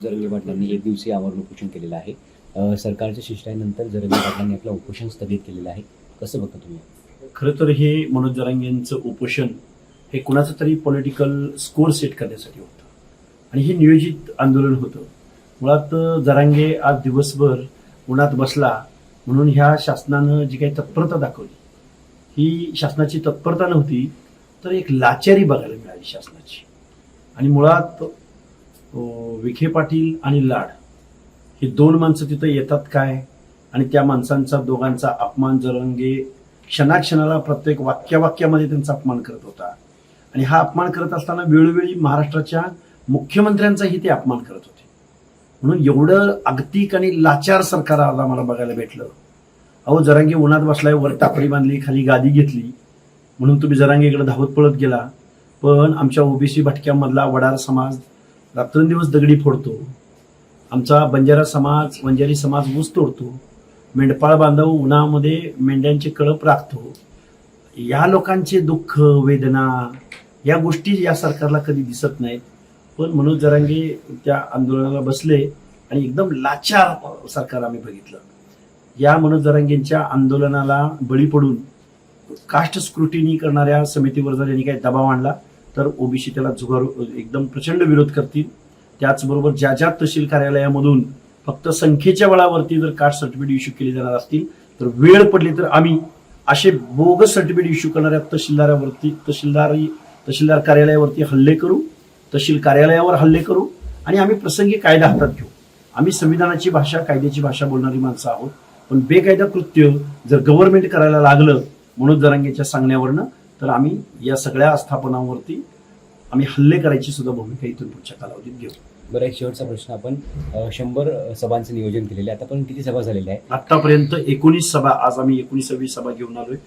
जरांगे पाटलांनी एक दिवसीय आमरण उपोषण केलेलं आहे. सरकारच्या शिष्टाईनंतर जरांगे पाटलांनी आपलं उपोषण स्थगित केलेलं आहे. कसं बघता तुम्ही? खरं तर हे मनोज जरांगेंचं उपोषण हे कुणाचं तरी पॉलिटिकल स्कोर सेट करण्यासाठी होतं आणि हे नियोजित आंदोलन होतं. मुळात जरांगे आज दिवसभर उन्हात बसला म्हणून ह्या शासनानं जी काही तत्परता दाखवली ही शासनाची तत्परता नव्हती, तर एक लाचारी बघायला मिळाली शासनाची. आणि मुळात विखे पाटील आणि लाड ही दोन माणसं तिथं येतात काय, आणि त्या माणसांचा दोघांचा अपमान जरांगे क्षणाक्षणाला प्रत्येक वाक्यामध्ये त्यांचा अपमान करत होता. आणि हा अपमान करत असताना वेळोवेळी महाराष्ट्राच्या मुख्यमंत्र्यांचाही ते अपमान करत होते. म्हणून एवढं अगतिक आणि लाचार सरकार आज आम्हाला बघायला भेटलं. अहो, जरांगे उन्हात बसलाय, वर टापरी बांधली, खाली गादी घेतली म्हणून तुम्ही जरांगेकडे धावत पळत गेला. पण आमच्या ओबीसी भटक्यामधला वडार समाज रात्रंदिवस दगडी फोडतो, आमचा बंजारा समाज वंजारी समाज ऊस तोडतो, मेंढपाळ बांधव उन्हामध्ये मेंढ्यांचे कळप राखतो. या लोकांचे दुःख वेदना या गोष्टी या सरकारला कधी दिसत नाहीत. पण मनोज जरांगे त्या आंदोलनाला बसले आणि एकदम लाचार सरकार आम्ही बघितलं. या मनोज जरांगेंच्या आंदोलनाला बळी पडून कास्ट स्क्रुटिनी करणाऱ्या समितीवर जर यांनी काही दबाव आणला तर ओबीसी त्याला एकदम प्रचंड विरोध करतील. त्याचबरोबर ज्या ज्या तहसील कार्यालयामधून फक्त संख्येच्या बळावरती जर कास्ट सर्टिफिकेट इश्यू केले जाणार असतील तर वेळ पडली तर आम्ही असे बोगस सर्टिफिकेट इश्यू करणाऱ्या तहसीलदार कार्यालयावरती हल्ले करू, तहसील कार्यालयावर हल्ले करू आणि आम्ही प्रसंगी कायदा हातात घेऊ. आम्ही संविधानाची भाषा कायद्याची भाषा बोलणारी माणसं आहोत. पण बेकायदा कृत्य जर गव्हर्नमेंट करायला लागलं मनोज जरांगेच्या सांगण्यावरनं तर आम्ही या सगळ्या आस्थापनांवरती आम्ही हल्ले करायची सुद्धा भूमिका इथून पुढच्या कालावधीत घेऊ. बरं, एक शेवटचा प्रश्न. आपण 100 सभांचं नियोजन केलेलं आहे. आतापर्यंत किती सभा झालेल्या आहे? आतापर्यंत 19 सभा. आज आम्ही 19वी सभा घेऊन आलोय.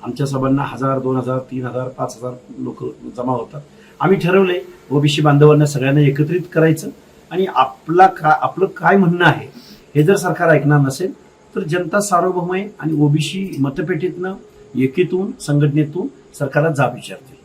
आमच्या सभांना 1000, 2000, 3000, 5000 लोक जमा होतात. आम्ही ठरवले ओबीसी बांधवांना सगळ्यांना एकत्रित करायचं आणि आपलं काय म्हणणं आहे हे जर सरकार ऐकणार नसेल तर जनता सार्वभौम आहे आणि ओबीसी मतपेटीतनं एकीतून संघटनेतून सरकारला जाब विचारते.